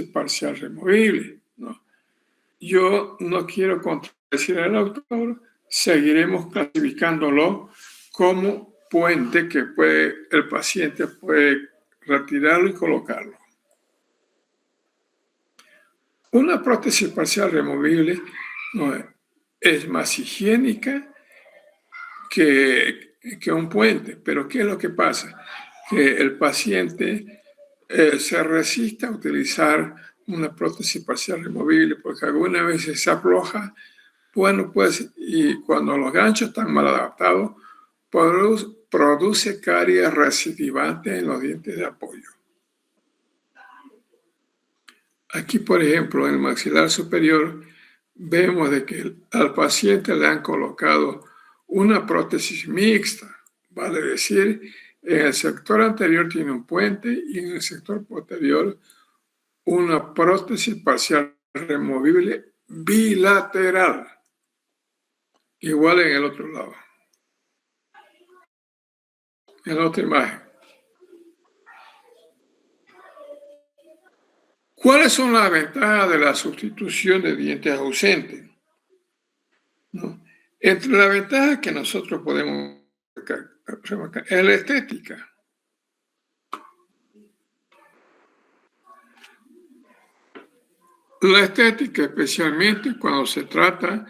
parcial removible, ¿no? Yo no quiero contradecir al autor, seguiremos clasificándolo como puente que el paciente puede retirarlo y colocarlo. Una prótesis parcial removible es más higiénica que un puente, pero ¿qué es lo que pasa? Que el paciente se resiste a utilizar una prótesis parcial removible porque algunas veces se afloja, bueno, pues, y cuando los ganchos están mal adaptados, produce caries recidivantes en los dientes de apoyo. Aquí, por ejemplo, en el maxilar superior, vemos de que al paciente le han colocado una prótesis mixta, vale decir, en el sector anterior tiene un puente y en el sector posterior una prótesis parcial removible bilateral, igual en el otro lado. En la otra imagen. ¿Cuáles son las ventajas de la sustitución de dientes ausentes? ¿No? Entre las ventajas que nosotros podemos remarcar es la estética. La estética, especialmente cuando se trata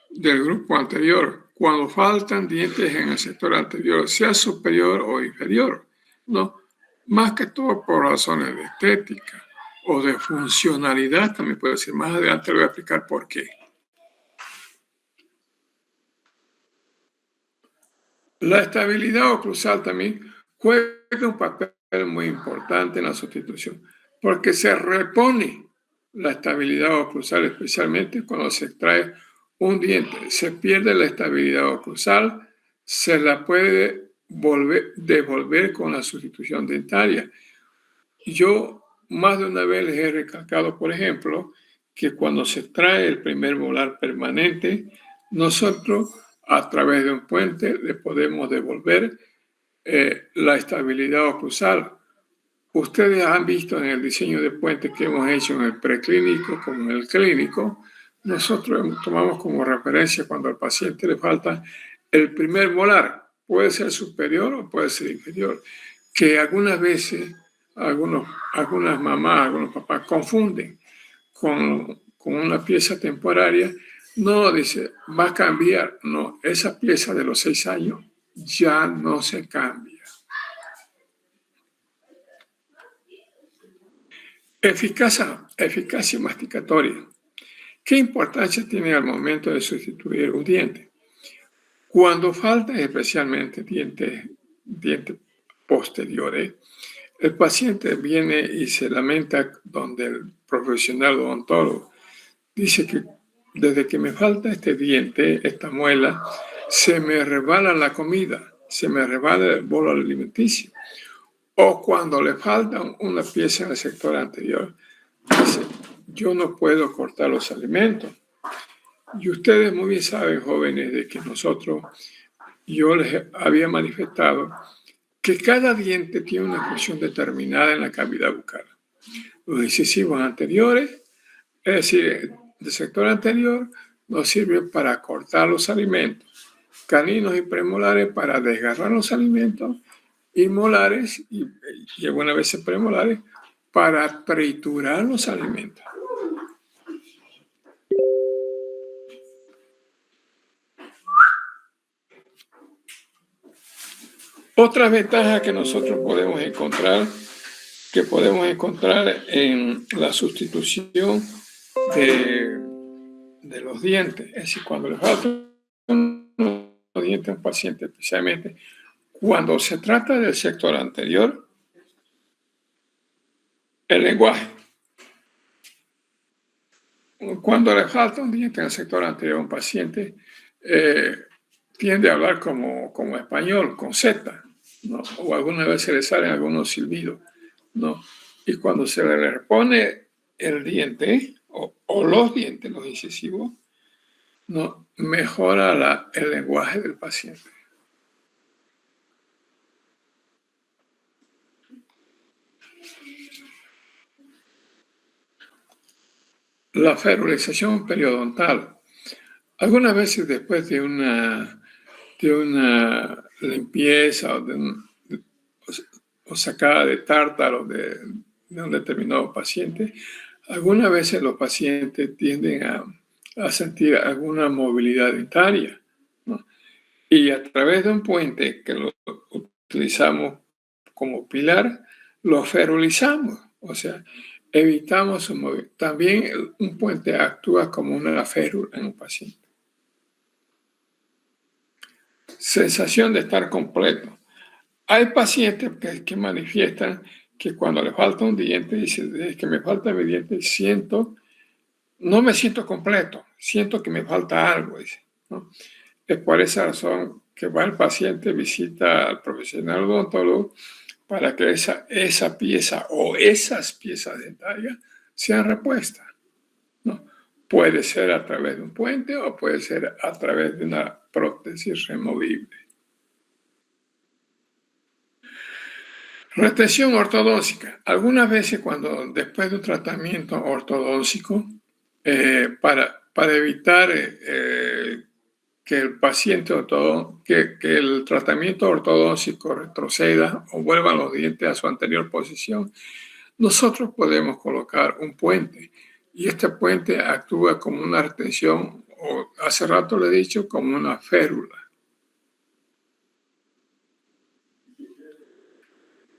del grupo anterior, cuando faltan dientes en el sector anterior, sea superior o inferior, ¿no? Más que todo por razones de estética o de funcionalidad, también puede ser. Más adelante le voy a explicar por qué. La estabilidad oclusal también juega un papel muy importante en la sustitución, porque se repone la estabilidad oclusal, especialmente cuando se extrae un diente. Se pierde la estabilidad oclusal, se la puede devolver con la sustitución dentaria. Yo más de una vez les he recalcado, por ejemplo, que cuando se extrae el primer molar permanente, nosotros a través de un puente le podemos devolver la estabilidad oclusal. Ustedes han visto en el diseño de puentes que hemos hecho en el preclínico como en el clínico, nosotros tomamos como referencia cuando al paciente le falta el primer molar, puede ser superior o puede ser inferior, que algunas veces algunas mamás, algunos papás confunden con una pieza temporaria. No, dice, va a cambiar. No, esa pieza de los 6 años ya no se cambia. Eficacia masticatoria. ¿Qué importancia tiene al momento de sustituir un diente? Cuando faltan especialmente dientes posteriores, el paciente viene y se lamenta donde el profesional odontólogo dice que desde que me falta este diente, esta muela, se me resbala la comida, se me resbala el bolo alimenticio. O cuando le falta una pieza en el sector anterior, dice, yo no puedo cortar los alimentos. Y ustedes muy bien saben, jóvenes, de que yo les había manifestado que cada diente tiene una función determinada en la cavidad bucal. Los incisivos anteriores, es decir, del sector anterior, nos sirven para cortar los alimentos, caninos y premolares para desgarrar los alimentos, y molares, y algunas veces premolares, para triturar los alimentos. Otras ventajas que nosotros podemos encontrar en la sustitución de los dientes, es decir, cuando le faltan los dientes a un paciente, especialmente cuando se trata del sector anterior, el lenguaje. Cuando le falta un diente en el sector anterior a un paciente, tiende a hablar como español, con Z, ¿no? O algunas veces le salen algunos silbidos, ¿no? Y cuando se le repone el diente, o los dientes, los incisivos, ¿no? Mejora el lenguaje del paciente. La ferulización periodontal. Algunas veces después de una limpieza o sacada de tártaro de un determinado paciente, algunas veces los pacientes tienden a sentir alguna movilidad dentaria, ¿no? Y a través de un puente que lo utilizamos como pilar, lo ferulizamos, o sea, evitamos su movimiento. También un puente actúa como una férula en un paciente. Sensación de estar completo. Hay pacientes que manifiestan que cuando le falta un diente, dicen, desde que me falta mi diente, no me siento completo, siento que me falta algo, dice, ¿no? Es por esa razón que va el paciente, visita al profesional odontólogo para que esa pieza o esas piezas dentarias sean repuestas, ¿no? Puede ser a través de un puente o puede ser a través de una prótesis removible. Retención ortodóncica. Algunas veces después de un tratamiento ortodóntico, para evitar que el paciente que el tratamiento ortodóntico retroceda o vuelvan los dientes a su anterior posición, nosotros podemos colocar un puente y este puente actúa como una retención o hace rato le he dicho como una férula.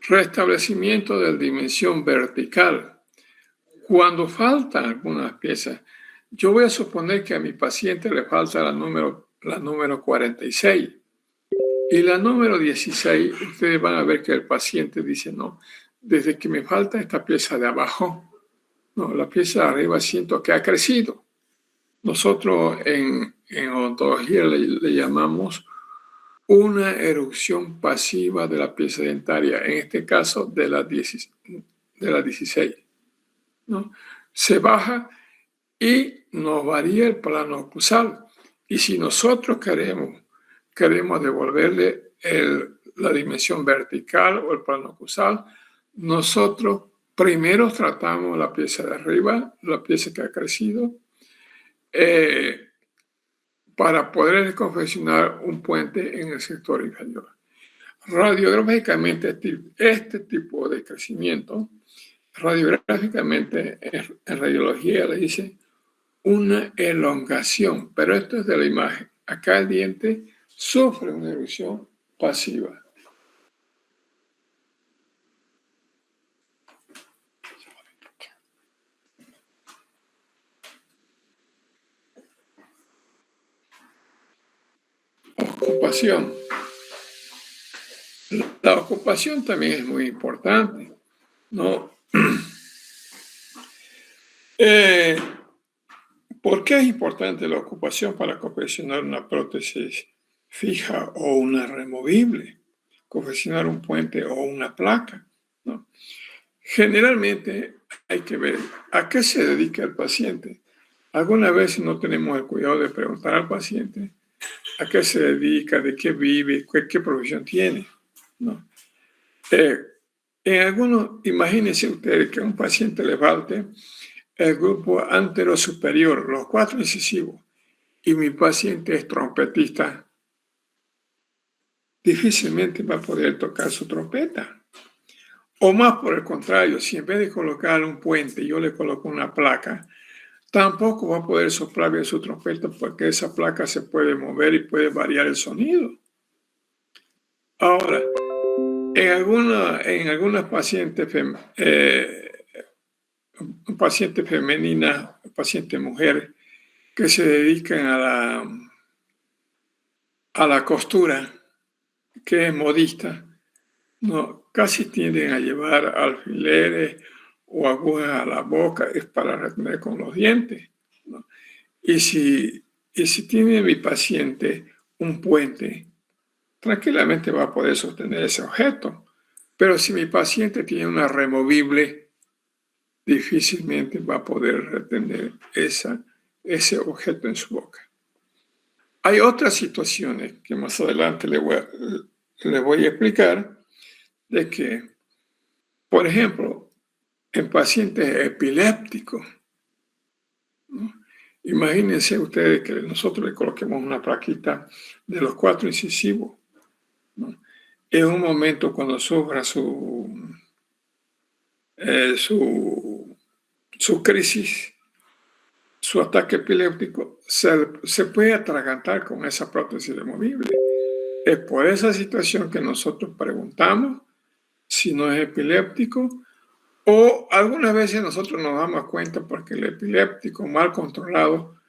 Restablecimiento de la dimensión vertical. Cuando faltan algunas piezas, yo voy a suponer que a mi paciente le falta la número 46 y la número 16, ustedes van a ver que el paciente dice, no, desde que me falta esta pieza de abajo, no, la pieza de arriba siento que ha crecido. Nosotros en odontología le llamamos una erupción pasiva de la pieza dentaria, en este caso de la 16, ¿no? Se baja y nos varía el plano oclusal. Y si nosotros queremos devolverle la dimensión vertical o el plano oclusal, nosotros primero tratamos la pieza de arriba, la pieza que ha crecido, para poder confeccionar un puente en el sector inferior. Radiográficamente, este tipo de crecimiento, radiográficamente en radiología le dice una elongación, pero esto es de la imagen. Acá el diente sufre una erupción pasiva. Ocupación. La ocupación también es muy importante, ¿no? ¿Por qué es importante la ocupación para confeccionar una prótesis fija o una removible? Confeccionar un puente o una placa, ¿no? Generalmente hay que ver a qué se dedica el paciente. Algunas veces no tenemos el cuidado de preguntar al paciente a qué se dedica, de qué vive, qué profesión tiene, ¿no? En algunos, imagínense ustedes que a un paciente le falte el grupo antero superior, los 4 incisivos, y mi paciente es trompetista, difícilmente va a poder tocar su trompeta. O más por el contrario, si en vez de colocar un puente yo le coloco una placa, tampoco va a poder soplar bien su trompeta porque esa placa se puede mover y puede variar el sonido. Ahora, en algunas pacientes femeninas, pacientes mujeres que se dedican a la costura, que es modista, no, casi tienden a llevar alfileres o agujas a la boca, es para retener con los dientes, ¿no? Y si tiene mi paciente un puente, tranquilamente va a poder sostener ese objeto. Pero si mi paciente tiene una removible, difícilmente va a poder retener ese objeto en su boca. Hay otras situaciones que más adelante le voy a explicar, de que, por ejemplo, en pacientes epilépticos, ¿no? Imagínense ustedes que nosotros le coloquemos una plaquita de los 4 incisivos, ¿no? En un momento cuando sufra su crisis, su ataque epiléptico, se puede atragantar con esa prótesis removible. Es por esa situación que nosotros preguntamos si no es epiléptico, o algunas veces nosotros nos damos cuenta porque el epiléptico mal controlado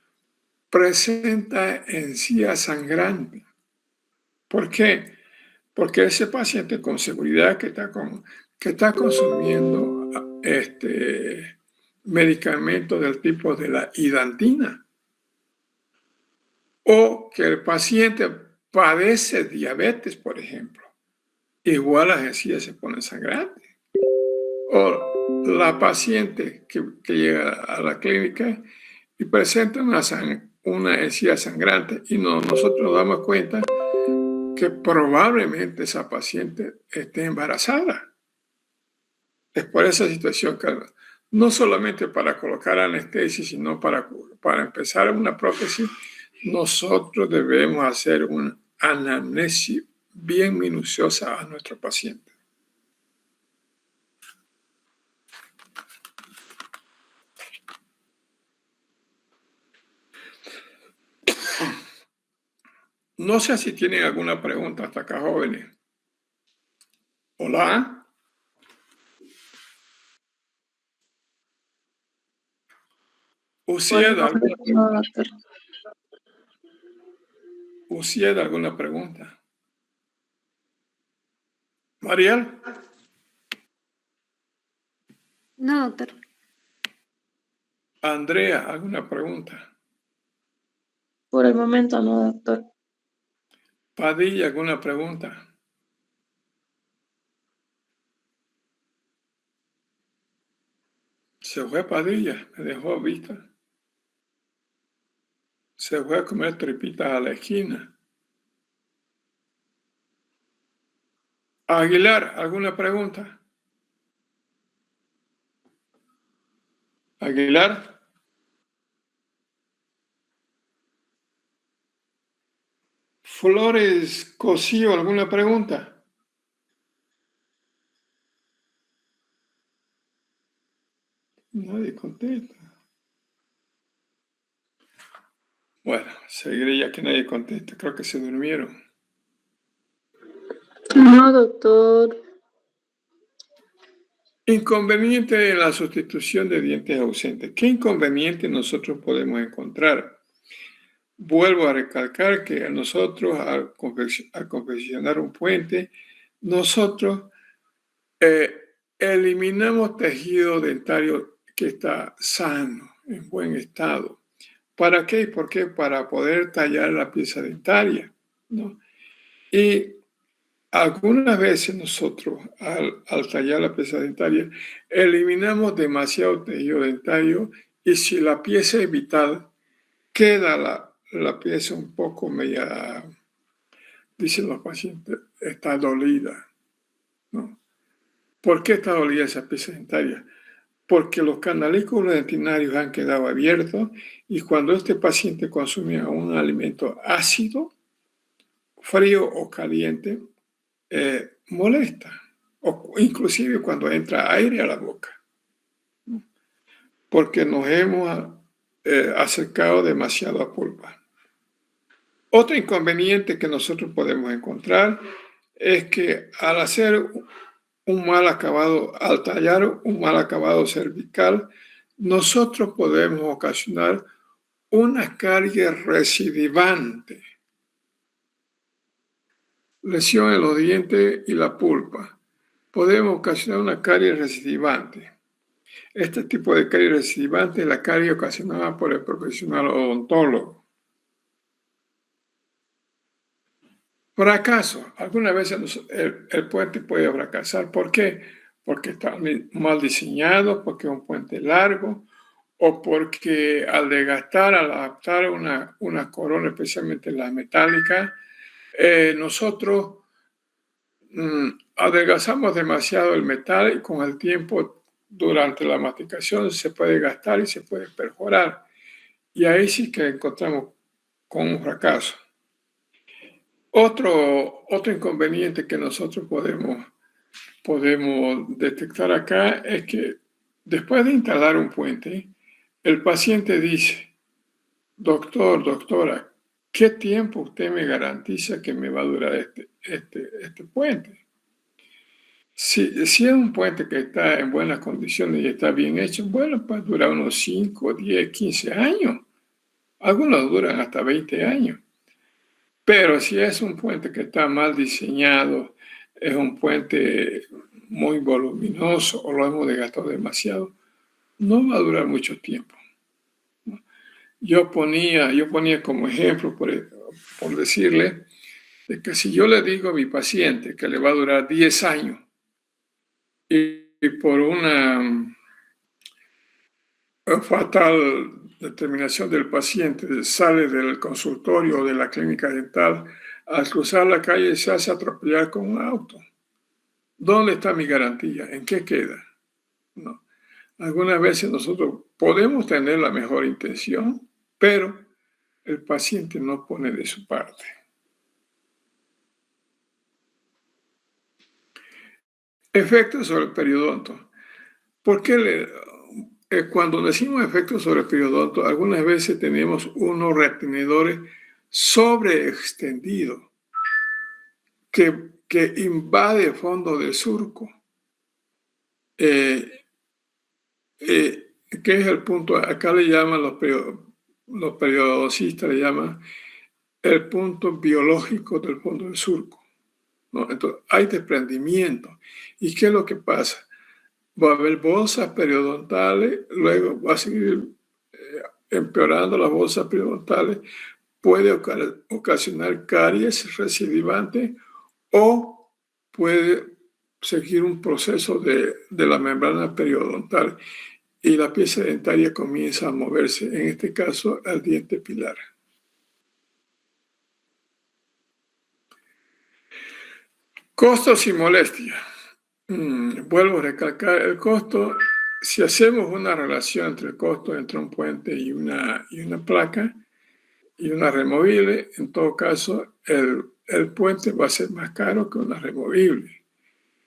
presenta encía sangrante. ¿Por qué? Porque ese paciente con seguridad que está consumiendo medicamentos del tipo de la hidantina, o que el paciente padece diabetes, por ejemplo, igual las encías se ponen sangrantes. O la paciente que llega a la clínica y presenta una encía sangrante y nosotros nos damos cuenta que probablemente esa paciente esté embarazada. Es por esa situación que no solamente para colocar anestesia, sino para empezar una prótesis, nosotros debemos hacer una anamnesis bien minuciosa a nuestro paciente. No sé si tienen alguna pregunta hasta acá, jóvenes. Hola. ¿Ucieda alguna pregunta? ¿Mariel? No, doctor. Andrea, ¿alguna pregunta? Por el momento no, doctor. Padilla, ¿alguna pregunta? Se fue Padilla, me dejó vista. Se fue a comer tripitas a la esquina. Aguilar, ¿alguna pregunta? Aguilar. Flores Cosío, ¿alguna pregunta? Nadie contesta. Bueno, seguiré ya que nadie contesta. Creo que se durmieron. No, doctor. Inconveniente de la sustitución de dientes ausentes. ¿Qué inconveniente nosotros podemos encontrar? Vuelvo a recalcar que nosotros al confeccionar un puente, nosotros eliminamos tejido dentario que está sano, en buen estado. ¿Para qué? ¿Por qué? Para poder tallar la pieza dentaria, ¿no? Y algunas veces nosotros, al tallar la pieza dentaria, eliminamos demasiado tejido dentario y si la pieza es vital, queda la pieza un poco media, dicen los pacientes, está dolida, ¿no? ¿Por qué está dolida esa pieza dentaria? Porque los canalículos dentinarios han quedado abiertos y cuando este paciente consume un alimento ácido, frío o caliente, molesta, o inclusive cuando entra aire a la boca, ¿no? Porque nos hemos acercado demasiado a pulpa. Otro inconveniente que nosotros podemos encontrar es que al al tallar un mal acabado cervical, nosotros podemos ocasionar una caries recidivante, lesión en los dientes y la pulpa. Podemos ocasionar una caries recidivante. Este tipo de caries recidivante es la caries ocasionada por el profesional odontólogo. Fracaso. Algunas veces el puente puede fracasar. ¿Por qué? Porque está mal diseñado, porque es un puente largo, o porque al desgastar, al adaptar una corona, especialmente la metálica, nosotros adelgazamos demasiado el metal y con el tiempo, durante la masticación, se puede gastar y se puede perforar. Y ahí sí que encontramos con un fracaso. Otro inconveniente que nosotros podemos detectar acá es que después de instalar un puente, el paciente dice, doctor, doctora, ¿qué tiempo usted me garantiza que me va a durar este puente? Si es un puente que está en buenas condiciones y está bien hecho, bueno, puede durar unos 5, 10, 15 años. Algunos duran hasta 20 años. Pero si es un puente que está mal diseñado, es un puente muy voluminoso o lo hemos desgastado demasiado, no va a durar mucho tiempo. Yo ponía como ejemplo, por decirle, de que si yo le digo a mi paciente que le va a durar 10 años y por una fatal determinación del paciente sale del consultorio o de la clínica dental, al cruzar la calle se hace atropellar con un auto. ¿Dónde está mi garantía? ¿En qué queda? No. Algunas veces nosotros podemos tener la mejor intención, pero el paciente no pone de su parte. Efectos sobre el periodonto. ¿Por qué cuando decimos efectos sobre el periodonto, algunas veces tenemos unos retenedores sobreextendidos que invade el fondo del surco? ¿Qué es el punto? Acá le llaman los periodoncistas, le llaman el punto biológico del fondo del surco, ¿no? Entonces, hay desprendimiento. ¿Y qué es lo que pasa? Va a haber bolsas periodontales, luego va a seguir empeorando las bolsas periodontales, puede ocasionar caries recidivante o puede seguir un proceso de la membrana periodontal y la pieza dentaria comienza a moverse, en este caso al diente pilar. Costos y molestias. Vuelvo a recalcar el costo. Si hacemos una relación entre el costo entre un puente y una placa y una removible, en todo caso el puente va a ser más caro que una removible.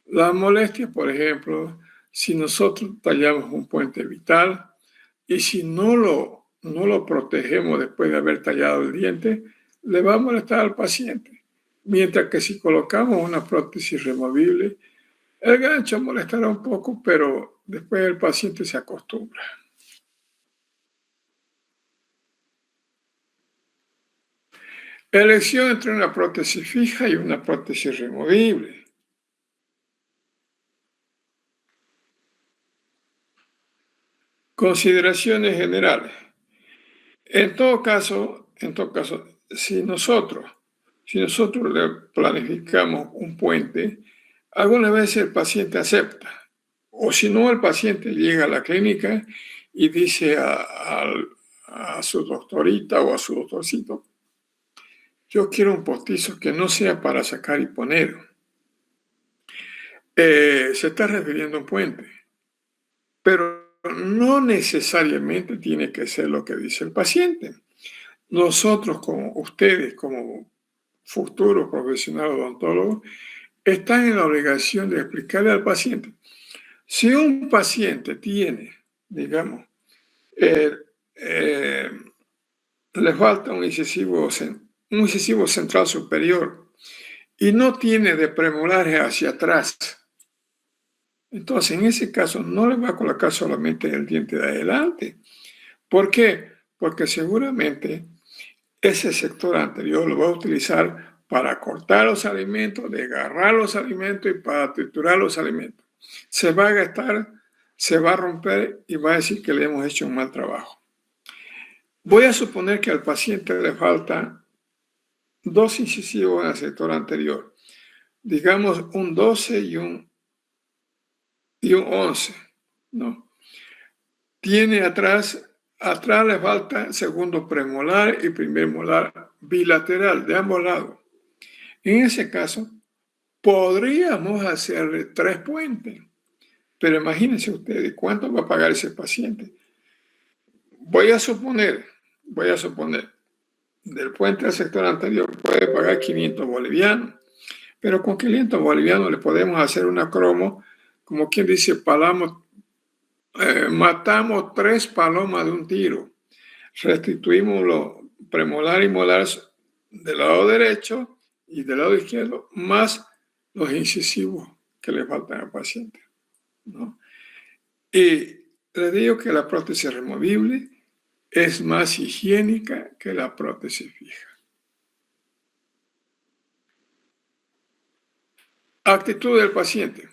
La molestia, por ejemplo, si nosotros tallamos un puente vital y si no lo protegemos después de haber tallado el diente, le va a molestar al paciente. Mientras que si colocamos una prótesis removible, el gancho molestará un poco, pero después el paciente se acostumbra. Elección entre una prótesis fija y una prótesis removible. Consideraciones generales. En todo caso, si nosotros le planificamos un puente, algunas veces el paciente acepta. O si no, el paciente llega a la clínica y dice a su doctorita o a su doctorcito, yo quiero un postizo que no sea para sacar y poner. Se está refiriendo a un puente, pero no necesariamente tiene que ser lo que dice el paciente. Nosotros, como ustedes, como futuros profesionales odontólogos, están en la obligación de explicarle al paciente. Si un paciente tiene, digamos, le falta un incisivo central superior y no tiene de premolares hacia atrás, entonces en ese caso no le va a colocar solamente el diente de adelante. ¿Por qué? Porque seguramente ese sector anterior lo va a utilizar para cortar los alimentos, desgarrar los alimentos y para triturar los alimentos. Se va a gastar, se va a romper y va a decir que le hemos hecho un mal trabajo. Voy a suponer que al paciente le faltan 2 incisivos en el sector anterior, digamos un 12 y un 11, ¿no? Tiene atrás le falta segundo premolar y primer molar bilateral de ambos lados. En ese caso, podríamos hacerle 3 puentes, pero imagínense ustedes cuánto va a pagar ese paciente. Voy a suponer voy a suponer, del puente al sector anterior puede pagar 500 bolivianos, pero con 500 bolivianos le podemos hacer una cromo, como quien dice, matamos 3 palomas de un tiro, restituimos los premolar y molar del lado derecho y del lado izquierdo, más los incisivos que le faltan al paciente, ¿no? Y les digo que la prótesis removible es más higiénica que la prótesis fija. Actitud del paciente.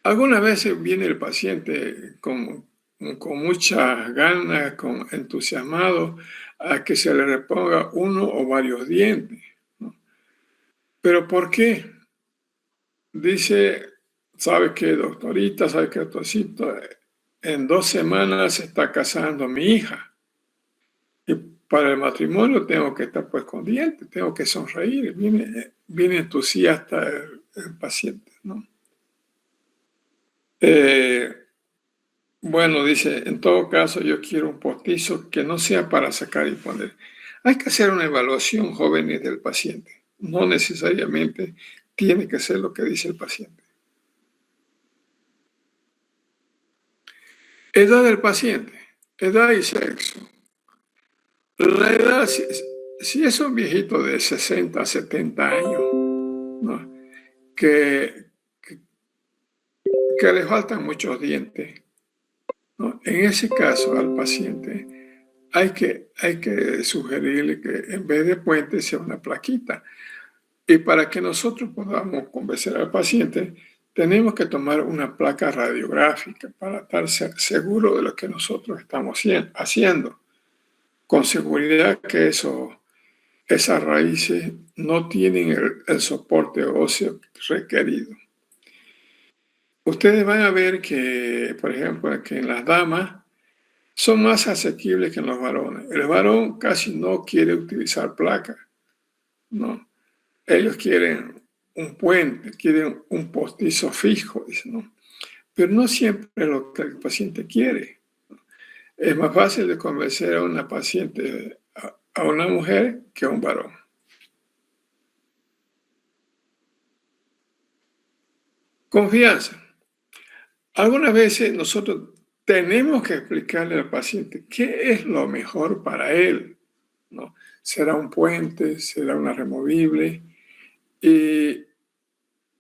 Algunas veces viene el paciente con muchas ganas, con entusiasmado, a que se le reponga uno o varios dientes, ¿no? ¿Pero por qué? Dice, ¿sabe qué, doctorita? ¿Sabe qué, doctorcito? En 2 semanas se está casando mi hija. Y para el matrimonio tengo que estar pues con dientes, tengo que sonreír. Viene entusiasta el paciente, ¿no? Bueno, dice, en todo caso yo quiero un postizo que no sea para sacar y poner. Hay que hacer una evaluación, jóvenes, del paciente. No necesariamente tiene que ser lo que dice el paciente. Edad del paciente, edad y sexo. La edad, si es un viejito de 60, 70 años, ¿no? que le faltan muchos dientes, ¿no? En ese caso al paciente hay que sugerirle que en vez de puente sea una plaquita. Y para que nosotros podamos convencer al paciente, tenemos que tomar una placa radiográfica para estar seguro de lo que nosotros estamos haciendo. Con seguridad que esas raíces no tienen el soporte óseo requerido. Ustedes van a ver que, por ejemplo, que en las damas son más asequibles que en los varones. El varón casi no quiere utilizar placa, ¿no? Ellos quieren un puente, quieren un postizo fijo, dicen, ¿no? Pero no siempre es lo que el paciente quiere. Es más fácil de convencer a una paciente, a una mujer, que a un varón. Confianza. Algunas veces nosotros tenemos que explicarle al paciente qué es lo mejor para él, ¿no? Será un puente, será una removible, y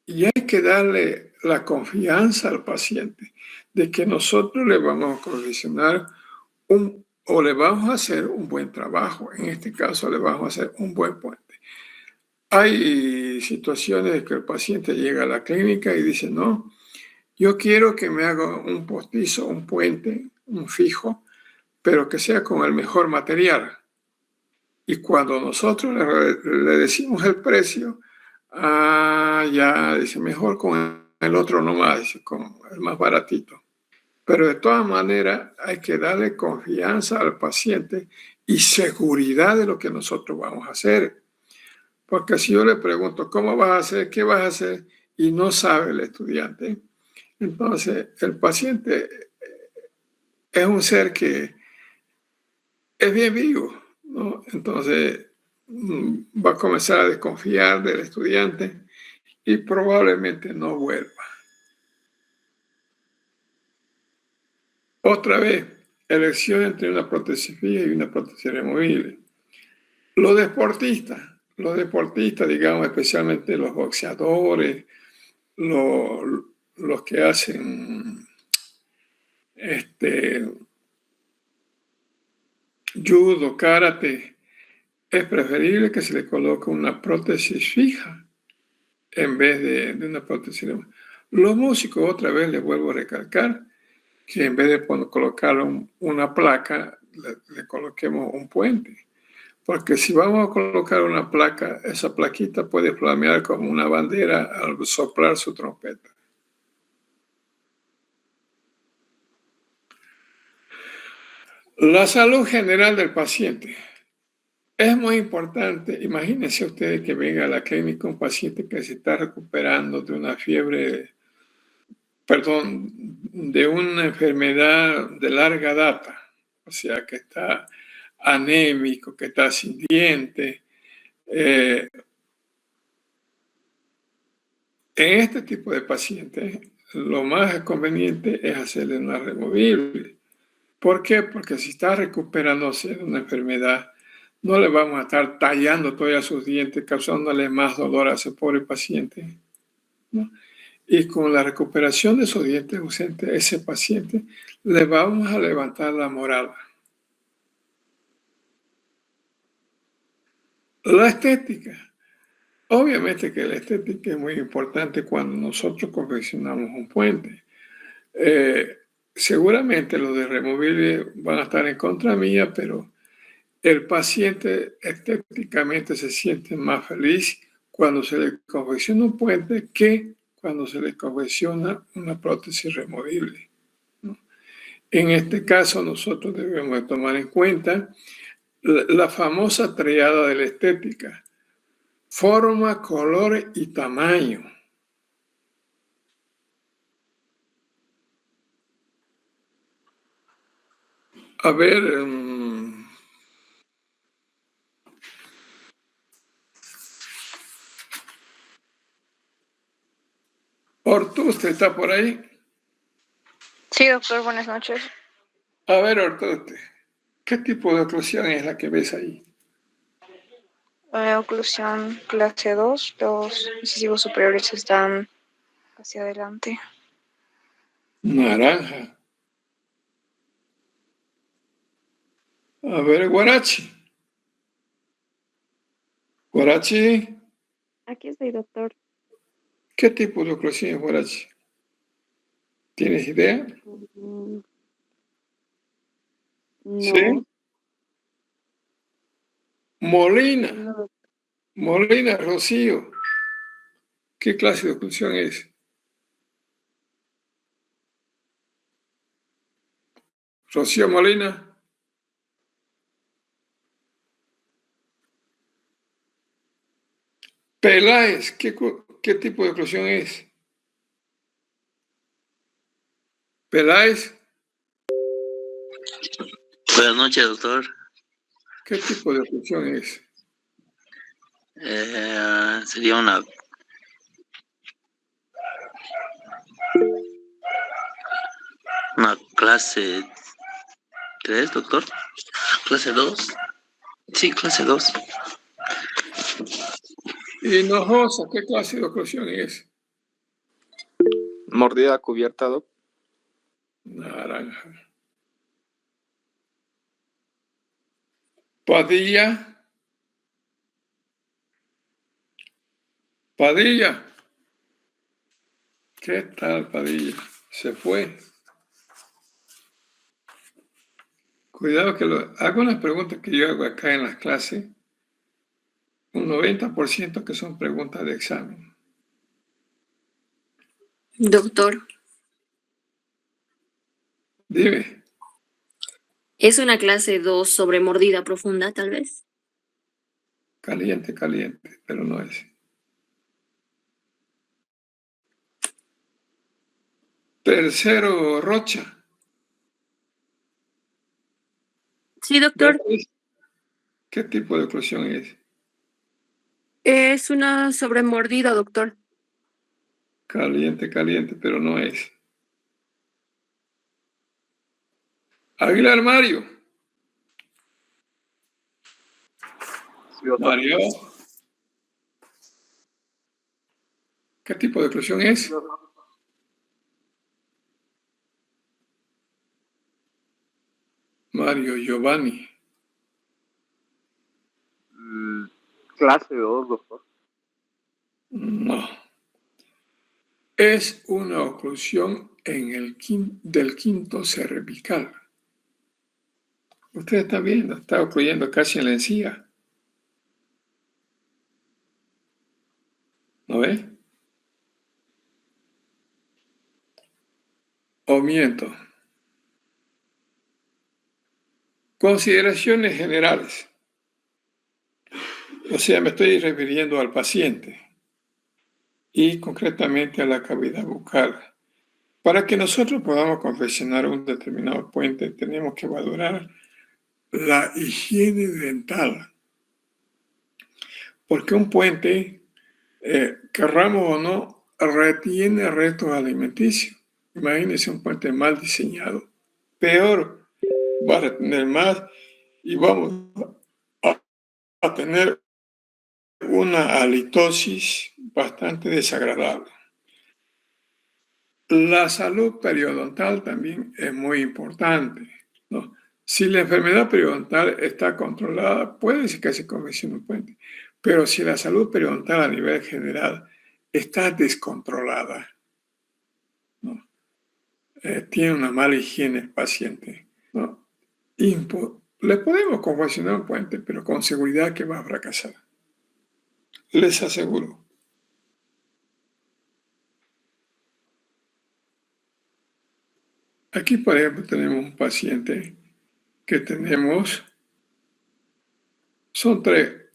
hay que darle la confianza al paciente de que nosotros le vamos a condicionar o le vamos a hacer un buen trabajo. En este caso le vamos a hacer un buen puente. Hay situaciones de que el paciente llega a la clínica y dice, no, yo quiero que me haga un postizo, un puente, un fijo, pero que sea con el mejor material. Y cuando nosotros le decimos el precio, ya dice, mejor con el otro nomás, dice, con el más baratito. Pero de todas maneras hay que darle confianza al paciente y seguridad de lo que nosotros vamos a hacer. Porque si yo le pregunto, ¿cómo vas a hacer? ¿Qué vas a hacer? Y no sabe el estudiante, entonces el paciente es un ser que es bien vivo, ¿no? Entonces va a comenzar a desconfiar del estudiante y probablemente no vuelva. Otra vez, elección entre una prótesis fija y una prótesis removible. Los deportistas, digamos, especialmente los boxeadores, los que hacen judo, karate, es preferible que se le coloque una prótesis fija en vez de una prótesis removible. Los músicos, otra vez les vuelvo a recalcar, que en vez de colocar una placa, le coloquemos un puente. Porque si vamos a colocar una placa, esa plaquita puede flamear como una bandera al soplar su trompeta. La salud general del paciente es muy importante. Imagínense ustedes que venga a la clínica un paciente que se está recuperando de una fiebre, de una enfermedad de larga data, o sea, que está anémico, que está sin dientes. En este tipo de pacientes, lo más conveniente es hacerle una removible. ¿Por qué? Porque si está recuperándose de una enfermedad, no le vamos a estar tallando todavía sus dientes, causándole más dolor a ese pobre paciente, ¿no? Y con la recuperación de sus dientes ausentes, ese paciente le vamos a levantar la moral. La estética. Obviamente que la estética es muy importante cuando nosotros confeccionamos un puente. Seguramente los de removible van a estar en contra mía, pero el paciente estéticamente se siente más feliz cuando se le confecciona un puente que cuando se le confecciona una prótesis removible, ¿no? En este caso, nosotros debemos de tomar en cuenta la famosa triada de la estética: forma, color y tamaño. A ver, Ortu, ¿usted está por ahí? Sí, doctor, buenas noches. A ver, Ortu, ¿qué tipo de oclusión es la que ves ahí? Oclusión clase 2, los incisivos superiores están hacia adelante. Naranja. A ver, Guarachi. Guarachi, Aquí estoy, doctor. ¿qué tipo de oclusión es Guarachi? ¿Tienes idea? No. ¿Sí? Molina. No. Molina, Rocío. ¿Qué clase de oclusión es? Rocío Molina. Peláez, ¿qué tipo de oclusión es? Peláez, Buenas noches, doctor. ¿qué tipo de oclusión es? Sería una clase 3, doctor. Clase 2. Sí, clase 2. Hinojosa, ¿qué clase de oclusión es? Mordida cubierta, doc. Naranja. Padilla. Padilla. ¿Qué tal, Padilla? Se fue. Cuidado que hago unas preguntas que yo hago acá en las clases, un 90% que son preguntas de examen. Doctor, Dime. ¿es una clase 2 sobre mordida profunda, tal vez? Caliente, caliente, pero no es. Tercero, Rocha. Sí, doctor. ¿Qué tipo de oclusión es? Es una sobre mordida, doctor. Caliente, caliente, pero no es. Aguilar Mario. Sí, doctor. Mario. ¿Qué tipo de oclusión es? Mario Giovanni. Clase 2, doctor. No. Es una oclusión del quinto cervical. Usted está viendo, está ocluyendo casi en la encía. ¿No ve? O miento. Consideraciones generales. O sea, me estoy refiriendo al paciente y concretamente a la cavidad bucal. Para que nosotros podamos confeccionar un determinado puente, tenemos que valorar la higiene dental. Porque un puente, querramos o no, retiene restos alimenticios. Imagínense un puente mal diseñado. Peor, va a retener más y vamos a tener una halitosis bastante desagradable. La salud periodontal también es muy importante, ¿no? Si la enfermedad periodontal está controlada, puede ser que se confeccione un puente, pero si la salud periodontal a nivel general está descontrolada, ¿no? Tiene una mala higiene el paciente, ¿no? Le podemos confeccionar un puente, pero con seguridad que va a fracasar. Les aseguro. Aquí, por ejemplo, tenemos un paciente que tenemos, son tres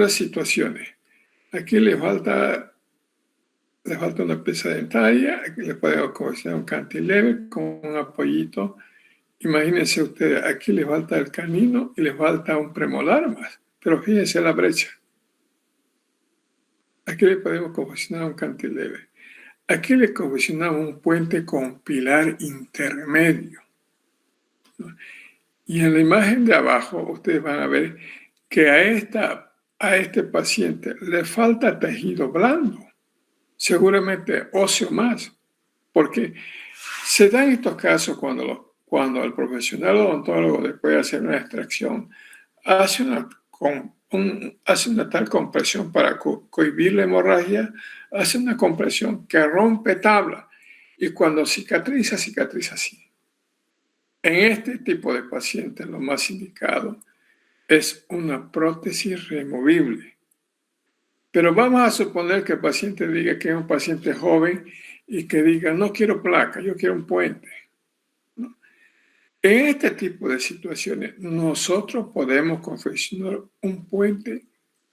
situaciones. Aquí le falta una pieza dentaria, aquí le podemos confeccionar un cantilever con un apoyito. Imagínense ustedes, aquí le falta el canino y le falta un premolar más, pero fíjense la brecha. Aquí le podemos confeccionar un cantilever. Aquí le confeccionamos un puente con pilar intermedio. Y en la imagen de abajo ustedes van a ver que a este paciente le falta tejido blando, seguramente óseo más, porque se dan estos casos cuando el profesional odontólogo, después de hacer una extracción, hace una tal compresión para cohibir la hemorragia, hace una compresión que rompe tabla y cuando cicatriza así. En este tipo de pacientes lo más indicado es una prótesis removible. Pero vamos a suponer que el paciente diga que es un paciente joven y que diga, no quiero placa, yo quiero un puente. ¿No? En este tipo de situaciones, nosotros podemos confeccionar un puente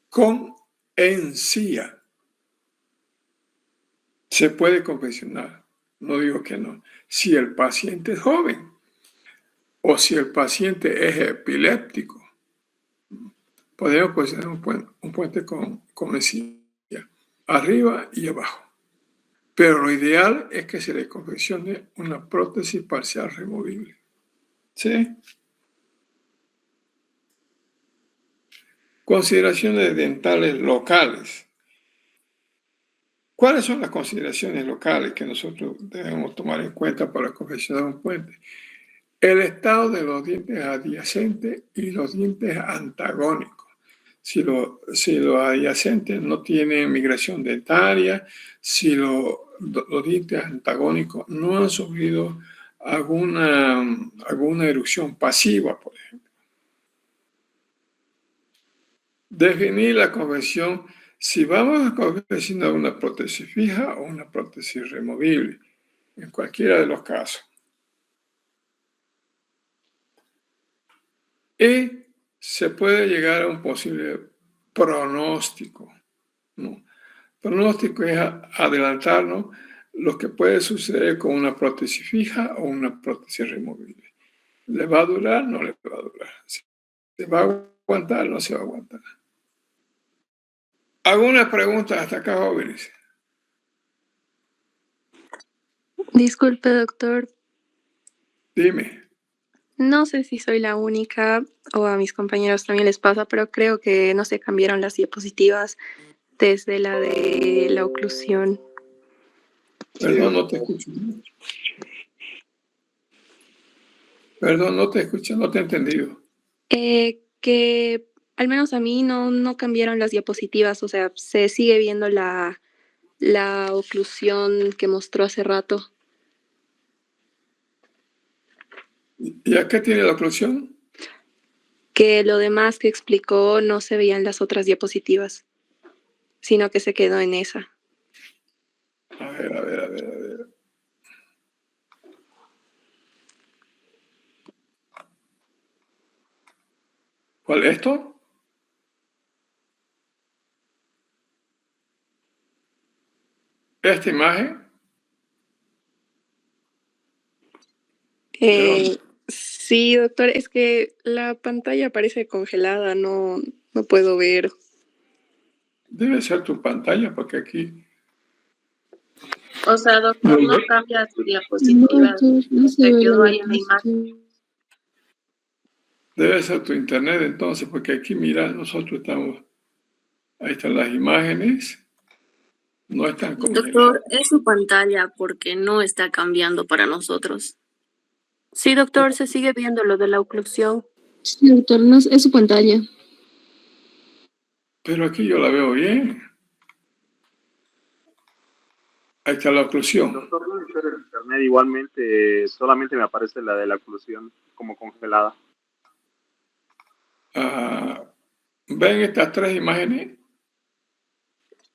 con encía. Se puede confeccionar, no digo que no. Si el paciente es joven o si el paciente es epiléptico, podemos posicionar un puente con encía, arriba y abajo. Pero lo ideal es que se le confeccione una prótesis parcial removible. ¿Sí? Consideraciones dentales locales. ¿Cuáles son las consideraciones locales que nosotros debemos tomar en cuenta para confeccionar un puente? El estado de los dientes adyacentes y los dientes antagónicos. Si los adyacentes no tienen migración dentaria, si los dientes antagónicos no han sufrido alguna erupción pasiva, por ejemplo. Definir la confección, si vamos a confeccionar una prótesis fija o una prótesis removible, en cualquiera de los casos. Y se puede llegar a un posible pronóstico, ¿no? Pronóstico es adelantarnos lo que puede suceder con una prótesis fija o una prótesis removible. ¿Le va a durar? No le va a durar. ¿Se va a aguantar? No se va a aguantar. ¿Alguna pregunta hasta acá, jóvenes? Disculpe, doctor. Dime. No sé si soy la única o a mis compañeros también les pasa, pero creo que no se cambiaron las diapositivas desde la de la oclusión. Perdón, no te escucho. Perdón, no te escucho, no te he entendido. Que al menos a mí no cambiaron las diapositivas, o sea, se sigue viendo la oclusión que mostró hace rato. ¿Y a qué tiene la oclusión? Que lo demás que explicó no se veían las otras diapositivas, sino que se quedó en esa. A ver. ¿Cuál es esto? ¿Esta imagen? Sí, Sí, doctor, es que la pantalla parece congelada, no puedo ver. Debe ser tu pantalla, porque aquí... O sea, doctor, no cambia su No, diapositiva, doctor, no se se ve quedó la ahí en la imagen. Debe ser tu internet entonces, porque aquí, mira, nosotros estamos... Ahí están las imágenes. No están congeladas. Doctor, es su pantalla porque no está cambiando para nosotros. Sí, doctor, se sigue viendo lo de la oclusión. Sí, doctor, no es su pantalla. Pero aquí yo la veo bien. Ahí está la oclusión. Doctor, no entero el internet igualmente, solamente me aparece la de la oclusión como congelada. Ah, ¿ven estas tres imágenes?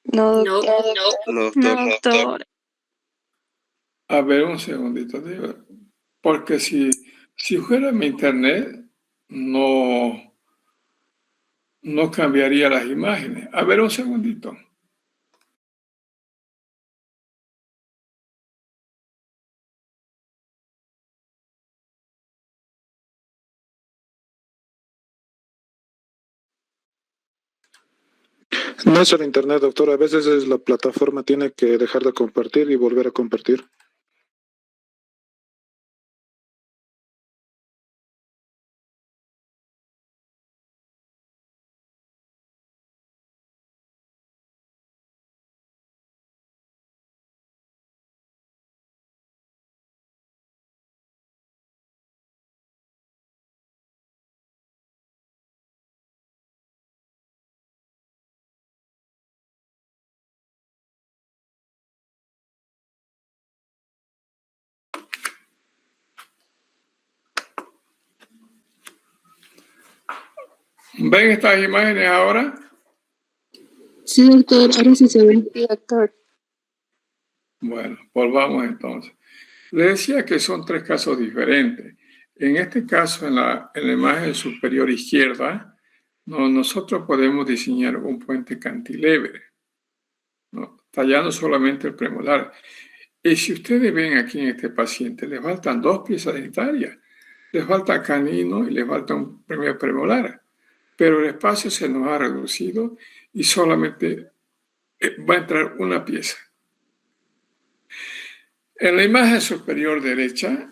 No, No, doctor. no. No, doctor. A ver, un segundito. Porque si fuera mi internet, no cambiaría las imágenes. A ver, un segundito. No es el internet, doctor. A veces es la plataforma tiene que dejar de compartir y volver a compartir. ¿Ven estas imágenes ahora? Sí, doctor, ahora sí se ve. Sí, doctor. Bueno, volvamos entonces. Les decía que son tres casos diferentes. En este caso, en la imagen superior izquierda, nosotros podemos diseñar un puente cantilever, ¿no? Tallando solamente el premolar. Y si ustedes ven aquí en este paciente, le faltan dos piezas dentarias. Le falta canino y le falta un primer premolar. Pero el espacio se nos ha reducido y solamente va a entrar una pieza. En la imagen superior derecha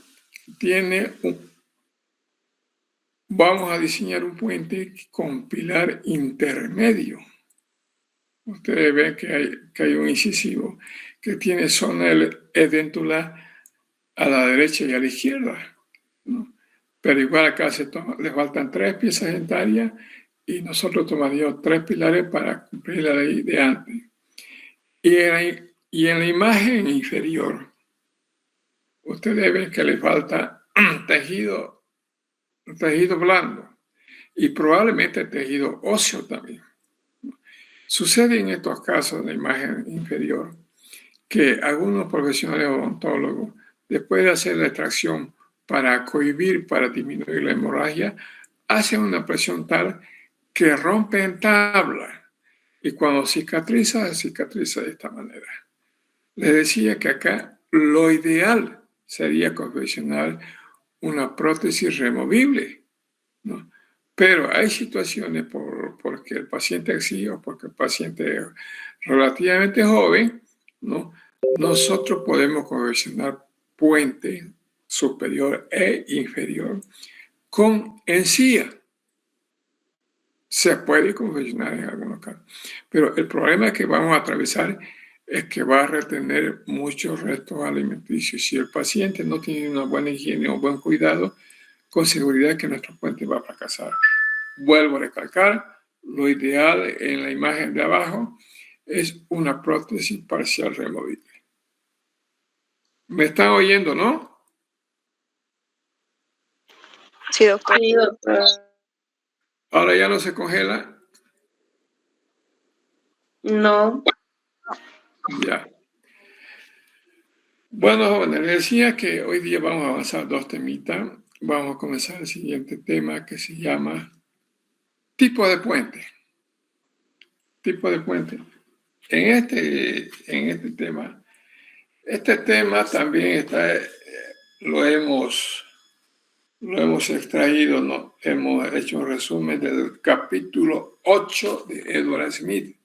vamos a diseñar un puente con pilar intermedio. Ustedes ven que hay un incisivo que tiene zona edéntula a la derecha y a la izquierda, ¿no? Pero igual acá le faltan tres piezas dentarias y nosotros tomaríamos tres pilares para cumplir la ley de antes. Y en la imagen inferior, ustedes ven que le falta tejido blando y probablemente tejido óseo también. Sucede en estos casos en la imagen inferior que algunos profesionales odontólogos, después de hacer la extracción para cohibir, para disminuir la hemorragia, hacen una presión tal que rompen tabla y cuando cicatriza de esta manera. Les decía que acá lo ideal sería confeccionar una prótesis removible, ¿no? Pero hay situaciones porque el paciente exige o porque el paciente es relativamente joven, ¿no? Nosotros podemos confeccionar puente superior e inferior con encía. Se puede confeccionar en algunos casos. Pero el problema que vamos a atravesar es que va a retener muchos restos alimenticios. Si el paciente no tiene una buena higiene o buen cuidado, con seguridad que nuestro puente va a fracasar. Vuelvo a recalcar, lo ideal en la imagen de abajo es una prótesis parcial removible. ¿Me están oyendo, no? Sí, doctor. Sí, doctor. Ahora ya no se congela. No. Ya. Bueno, jóvenes, les decía que hoy día vamos a avanzar dos temitas. Vamos a comenzar el siguiente tema que se llama tipo de puente. Tipo de puente. En este tema, este tema también lo hemos lo hemos extraído, ¿no? Hemos hecho un resumen del capítulo 8 de Edward Smith,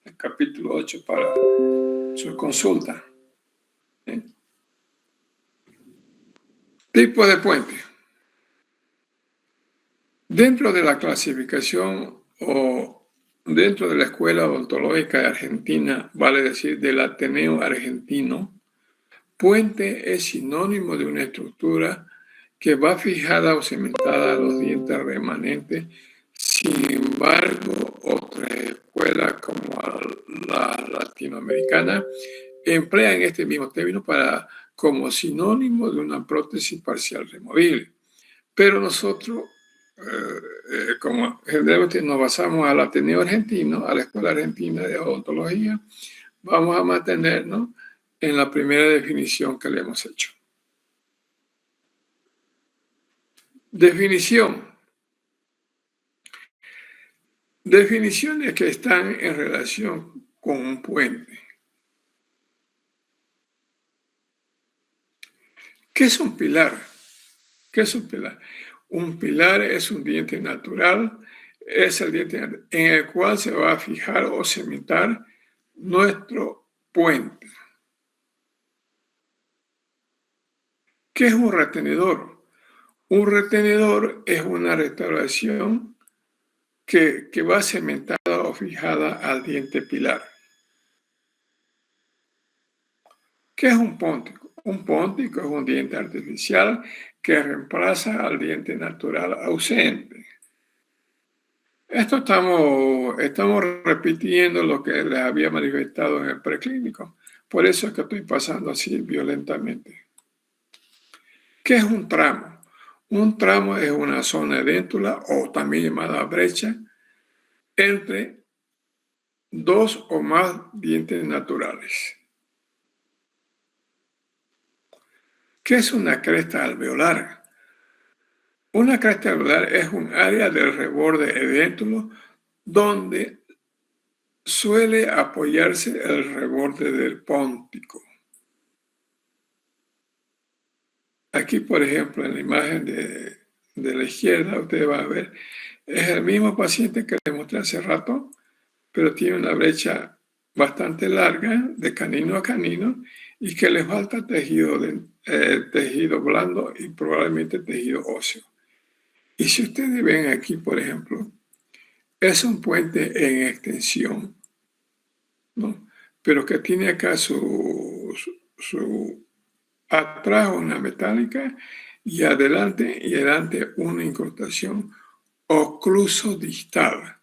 el capítulo 8 para su consulta. ¿Sí? Tipo de puente. Dentro de la clasificación o dentro de la Escuela Odontológica de Argentina, vale decir del Ateneo Argentino, puente es sinónimo de una estructura que va fijada o cementada a los dientes remanentes. Sin embargo, otras escuelas como la latinoamericana emplean este mismo término como sinónimo de una prótesis parcial removible. Pero nosotros, como generalmente nos basamos al Ateneo Argentino, a la Escuela Argentina de Odontología, vamos a mantenernos en la primera definición que le hemos hecho. Definición. Definiciones que están en relación con un puente. ¿Qué es un pilar? ¿Qué es un pilar? Un pilar es un diente natural, es el diente en el cual se va a fijar o cementar nuestro puente. ¿Qué es un retenedor? Un retenedor es una restauración que va cementada o fijada al diente pilar. ¿Qué es un póntico? Un póntico es un diente artificial que reemplaza al diente natural ausente. Esto estamos repitiendo lo que les había manifestado en el preclínico. Por eso es que estoy pasando así violentamente. ¿Qué es un tramo? Un tramo es una zona edéntula o también llamada brecha entre dos o más dientes naturales. ¿Qué es una cresta alveolar? Una cresta alveolar es un área del reborde edéntulo donde suele apoyarse el reborde del póntico. Aquí, por ejemplo, en la imagen de la izquierda, usted va a ver, es el mismo paciente que le mostré hace rato, pero tiene una brecha bastante larga de canino a canino y que le falta tejido blando y probablemente tejido óseo. Y si ustedes ven aquí, por ejemplo, es un puente en extensión, ¿no? Pero que tiene acá atrás una metálica y adelante una incrustación ocluso-distal.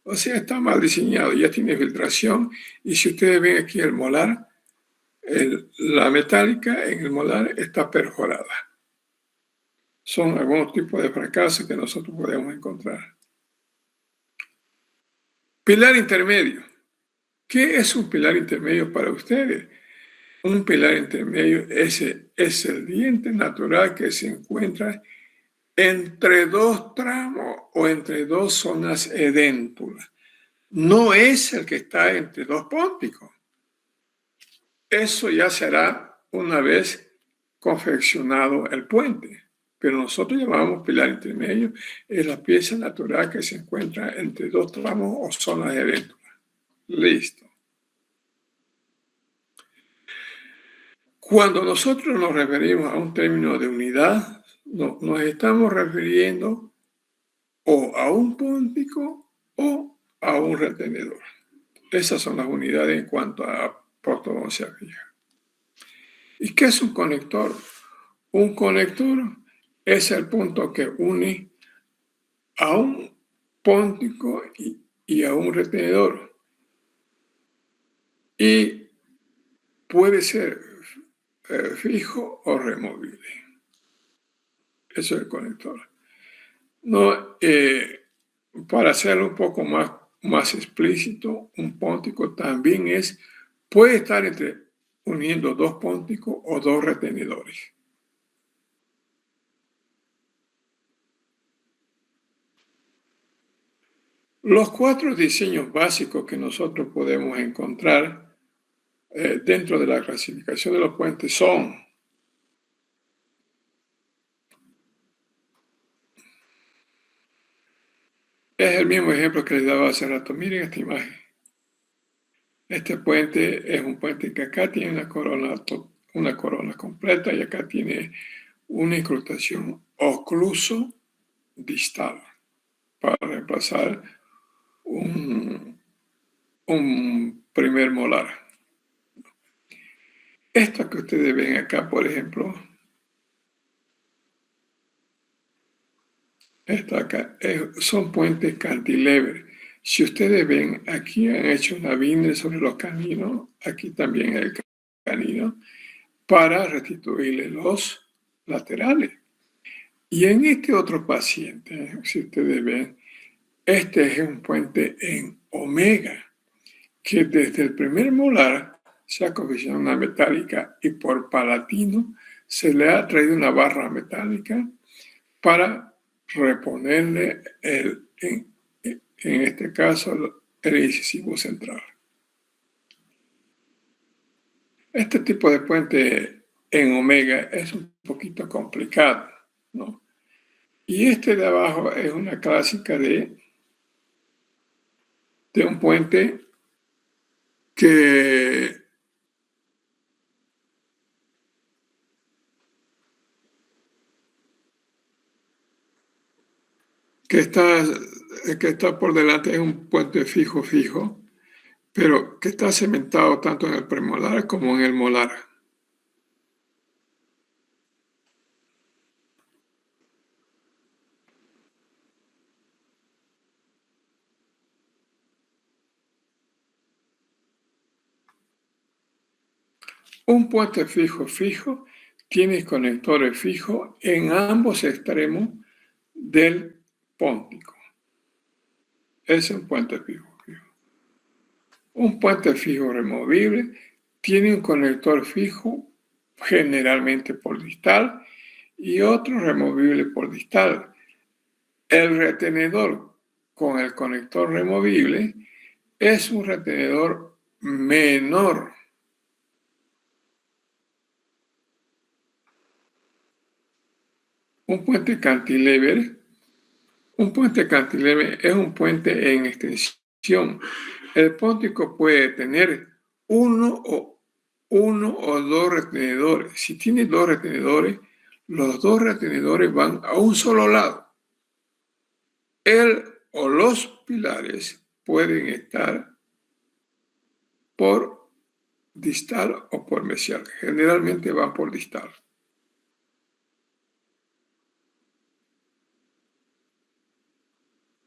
O sea, está mal diseñado, ya tiene filtración. Y si ustedes ven aquí el molar, la metálica en el molar está perforada. Son algunos tipos de fracasos que nosotros podemos encontrar. Pilar intermedio. ¿Qué es un pilar intermedio para ustedes? Un pilar intermedio es el diente natural que se encuentra entre dos tramos o entre dos zonas edéntulas. No es el que está entre dos pónticos. Eso ya será una vez confeccionado el puente. Pero nosotros llamamos pilar intermedio, es la pieza natural que se encuentra entre dos tramos o zonas edéntulas. Listo. Cuando nosotros nos referimos a un término de unidad, nos estamos refiriendo o a un póntico o a un retenedor. Esas son las unidades en cuanto a ortodoncia fija. ¿Y qué es un conector? Un conector es el punto que une a un póntico y a un retenedor. Y puede ser fijo o removible. Eso es el conector. No, para hacerlo un poco más explícito, un póntico también puede estar uniendo dos pónticos o dos retenedores. Los 4 diseños básicos que nosotros podemos encontrar dentro de la clasificación de los puentes son Es el mismo ejemplo que les daba hace rato. Miren esta imagen. Este puente es un puente que acá tiene una corona completa y acá tiene una incrustación ocluso distal para reemplazar un primer molar. Esto que ustedes ven acá, por ejemplo, son puentes cantilever. Si ustedes ven, aquí han hecho una vindre sobre los caninos, aquí también el canino, para restituirle los laterales. Y en este otro paciente, si ustedes ven, este es un puente en omega, que desde el primer molar se ha cohesionado una metálica y por palatino se le ha traído una barra metálica para reponerle en este caso el incisivo central. Este tipo de puente en omega es un poquito complicado, ¿no? Y este de abajo es una clásica de un puente que está por delante, es un puente fijo, pero que está cementado tanto en el premolar como en el molar. Un puente fijo tiene conectores fijos en ambos extremos del póntico. Es un puente fijo. Un puente fijo removible tiene un conector fijo generalmente por distal y otro removible por distal. El retenedor con el conector removible es un retenedor menor. Un puente cantilever es un puente en extensión. El póntico puede tener uno o dos retenedores. Si tiene dos retenedores, los dos retenedores van a un solo lado. Él o los pilares pueden estar por distal o por mesial. Generalmente van por distal.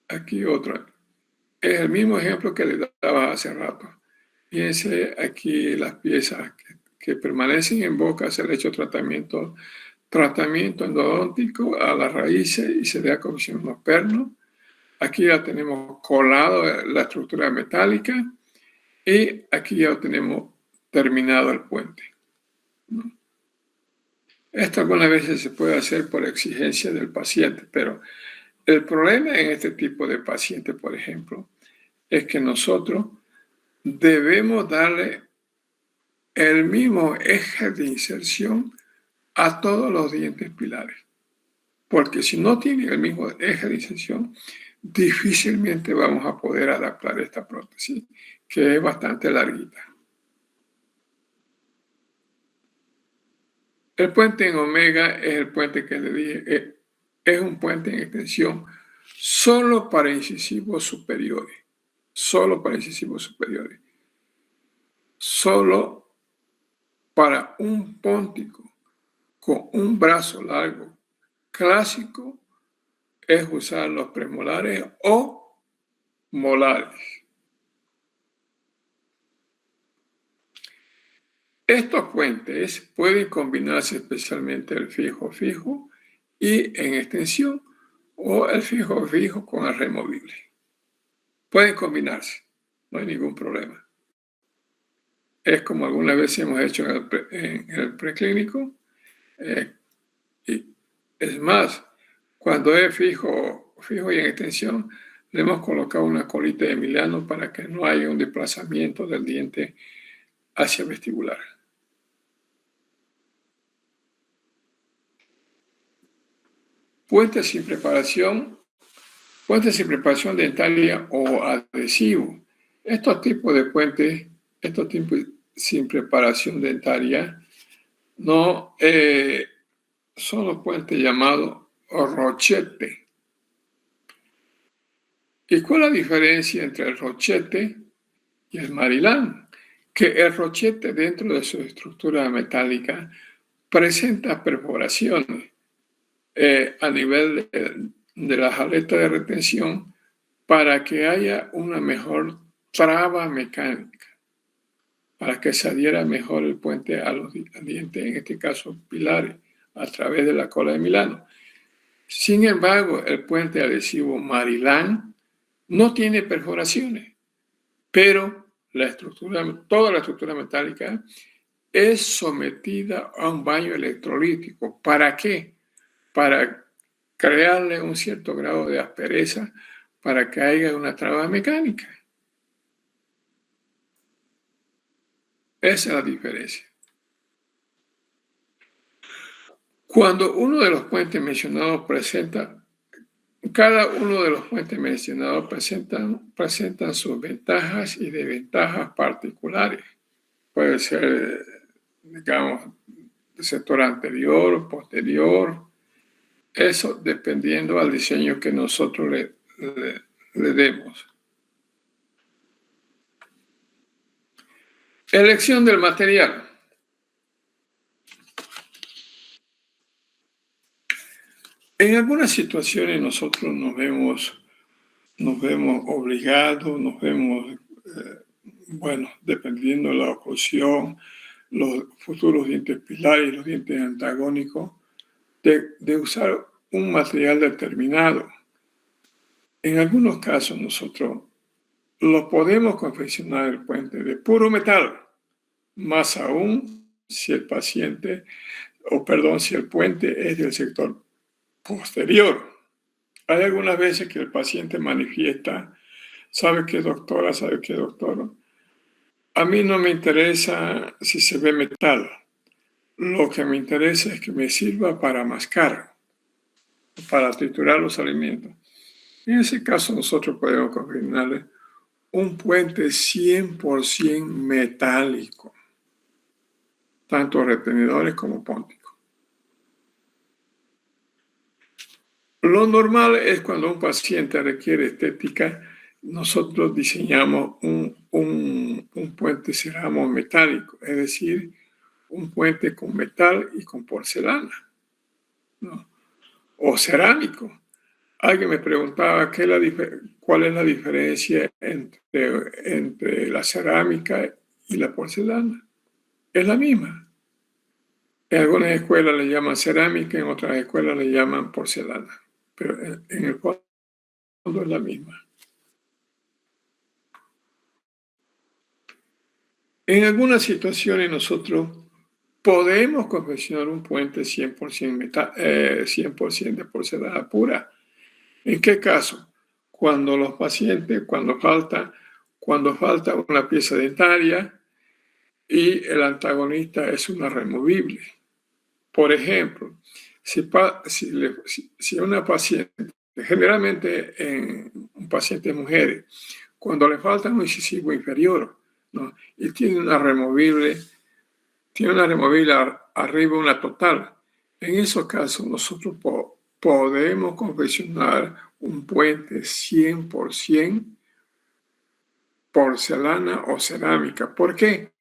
Aquí otro. Es el mismo ejemplo que le daba hace rato. Fíjense aquí las piezas que permanecen en boca, se le ha hecho tratamiento endodóntico a las raíces y se le ha cohesionado unos pernos. Aquí ya tenemos colado la estructura metálica y aquí ya tenemos terminado el puente. Esto algunas veces se puede hacer por exigencia del paciente, pero el problema en este tipo de pacientes, por ejemplo, es que nosotros debemos darle el mismo eje de inserción a todos los dientes pilares. Porque si no tiene el mismo eje de inserción, difícilmente vamos a poder adaptar esta prótesis, que es bastante larguita. El puente en omega es el puente que le dije, es un puente en extensión solo para incisivos superiores. Solo para incisivos superiores. Solo para un póntico con un brazo largo clásico es usar los premolares o molares. Estos puentes pueden combinarse especialmente el fijo y en extensión o el fijo con el removible. Pueden combinarse, no hay ningún problema. Es como algunas veces hemos hecho en el preclínico. Y es más, cuando es fijo y en extensión, le hemos colocado una colita de Milano para que no haya un desplazamiento del diente hacia vestibular. Puentes sin preparación puentes sin preparación dentaria o adhesivo. Estos tipos de puentes, estos tipos sin preparación dentaria, no son los puentes llamados rochete. ¿Y cuál es la diferencia entre el rochete y el marilán? Que el rochete, dentro de su estructura metálica, presenta perforaciones a nivel de las aletas de retención para que haya una mejor traba mecánica, para que se adhiera mejor el puente a los dientes, en este caso pilares, a través de la cola de Milano. Sin embargo, el puente adhesivo marilán no tiene perforaciones, pero toda la estructura metálica es sometida a un baño electrolítico. ¿Para qué? Para crearle un cierto grado de aspereza para que haya una traba mecánica. Esa es la diferencia. Cuando uno de los puentes mencionados cada uno de los puentes mencionados presentan sus ventajas y desventajas particulares. Puede ser, digamos, del sector anterior o posterior. Eso dependiendo al diseño que nosotros le demos. Elección del material. En algunas situaciones nosotros nos vemos obligados, dependiendo de la oclusión, los futuros dientes pilares y los dientes antagónicos, de usar un material determinado. En algunos casos nosotros lo podemos confeccionar el puente de puro metal, más aún si el puente es del sector posterior. Hay algunas veces que el paciente manifiesta, ¿sabe qué, doctora? ¿Sabe qué, doctor? A mí no me interesa si se ve metal. Lo que me interesa es que me sirva para mascar, para triturar los alimentos. En ese caso nosotros podemos confeccionarle un puente 100% metálico, tanto retenedores como pónticos. Lo normal es cuando un paciente requiere estética, nosotros diseñamos un puente ceramo metálico, es decir, un puente con metal y con porcelana, ¿no? O cerámico. Alguien me preguntaba cuál es la diferencia entre la cerámica y la porcelana. Es la misma. En algunas escuelas le llaman cerámica, en otras escuelas le llaman porcelana. Pero en el fondo es la misma. En algunas situaciones nosotros podemos confeccionar un puente 100% de porcelana pura. ¿En qué caso? Cuando falta una pieza dentaria y el antagonista es una removible. Por ejemplo, si una paciente, generalmente en pacientes mujeres, cuando le falta un incisivo inferior, ¿no? Y tiene una removible arriba, una total. En esos casos nosotros podemos confeccionar un puente 100% porcelana o cerámica. ¿Por qué?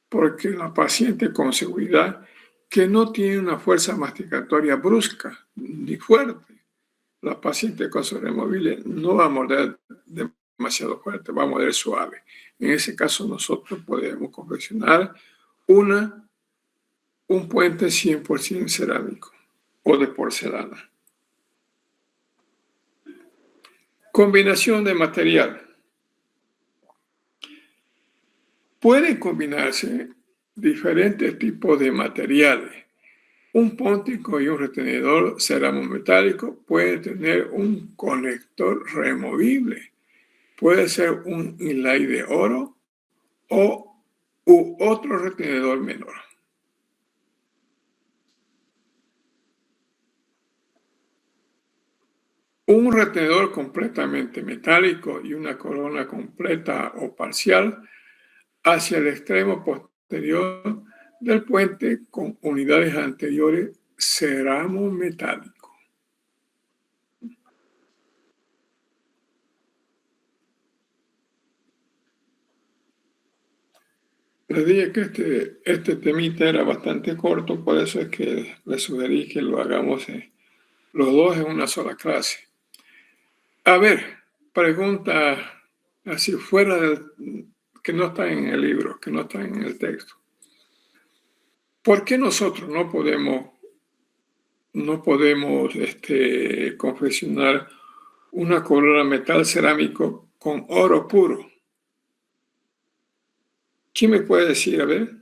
Porque la paciente con seguridad que no tiene una fuerza masticatoria brusca ni fuerte. La paciente con su removible no va a morder demasiado fuerte, va a morder suave. En ese caso nosotros podemos confeccionar un puente 100% cerámico o de porcelana. Combinación de material. Pueden combinarse diferentes tipos de materiales. Un póntico y un retenedor ceramo-metálico puede tener un conector removible. Puede ser un inlay de oro u otro retenedor menor. Un retenedor completamente metálico y una corona completa o parcial hacia el extremo posterior del puente con unidades anteriores ceramo metálico. Les dije que este temita era bastante corto, por eso es que les sugerí que lo hagamos los dos en una sola clase. A ver, pregunta así fuera que no está en el libro, que no está en el texto. ¿Por qué nosotros no podemos confeccionar una corona metal cerámico con oro puro? ¿Quién me puede decir? A ver.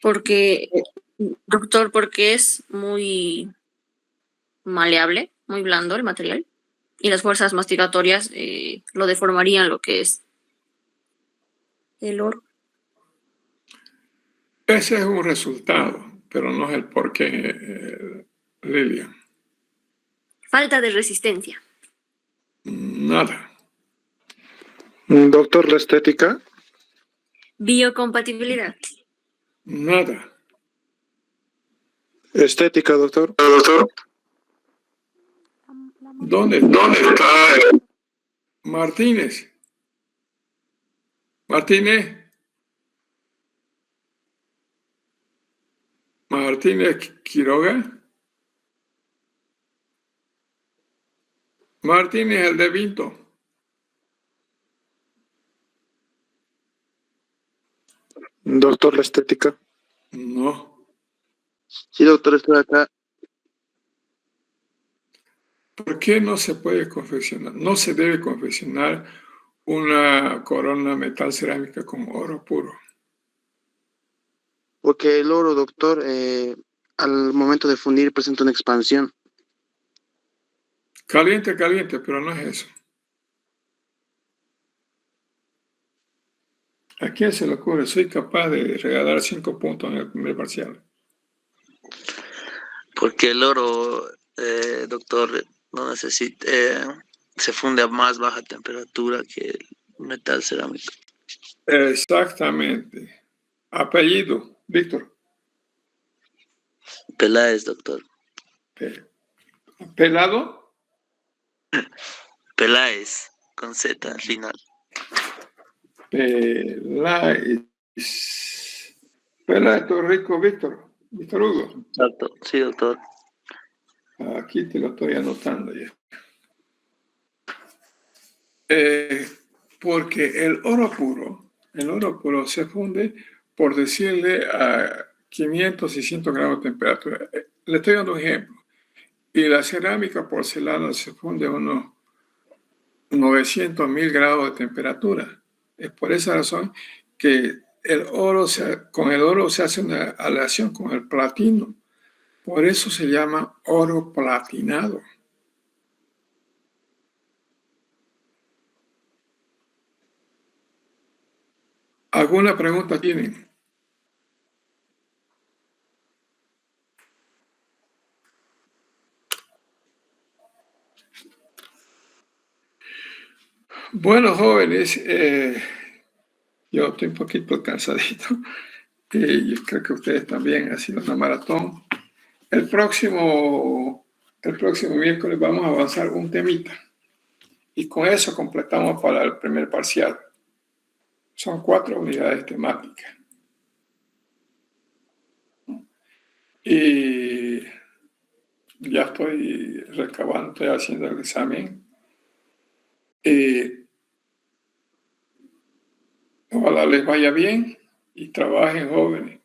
Porque, doctor, porque es muy maleable, muy blando el material, y las fuerzas mastigatorias lo deformarían lo que es el oro. Ese es un resultado, pero no es el porqué, Lilian. Falta de resistencia. Nada. Doctor, la estética. Biocompatibilidad. Nada. Estética, doctor. ¿Dónde está Martínez? Martínez Quiroga. Martínez, el de Vinto. Doctor, la estética. No. Sí, doctor, estoy acá. ¿Por qué no se puede confeccionar? No se debe confeccionar una corona metal cerámica con oro puro. Porque el oro, doctor, al momento de fundir presenta una expansión. Caliente, pero no es eso. ¿A quién se le ocurre? Soy capaz de regalar 5 puntos en el primer parcial. Porque el oro, doctor, no necesita, se funde a más baja temperatura que el metal cerámico. Exactamente. Apellido, Víctor. Peláez, doctor. ¿Pelado? Peláez, con Z al final. Peláez. Peláez, Rico, Víctor Hugo. Exacto, sí, doctor. Aquí te lo estoy anotando ya. Porque el oro puro se funde, por decirle, a 500, 600 grados de temperatura. Le estoy dando un ejemplo. Y la cerámica porcelana se funde a unos 900, 1000 grados de temperatura. Es por esa razón que con el oro se hace una aleación con el platino. Por eso se llama oro platinado. ¿Alguna pregunta tienen? Bueno, jóvenes, yo estoy un poquito cansadito y yo creo que ustedes también. Ha sido una maratón. El próximo miércoles vamos a avanzar un temita y con eso completamos para el primer parcial. Son 4 unidades temáticas. Y ya estoy recabando, estoy haciendo el examen. Ojalá les vaya bien y trabajen, jóvenes.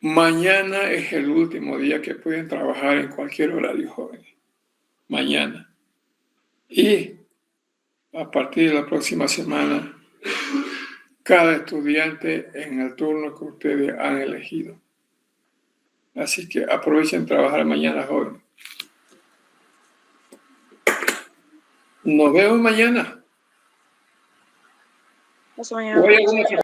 Mañana es el último día que pueden trabajar en cualquier horario, jóvenes. Mañana. Y a partir de la próxima semana, cada estudiante en el turno que ustedes han elegido. Así que aprovechen trabajar mañana, jóvenes. Nos vemos mañana. Hasta mañana.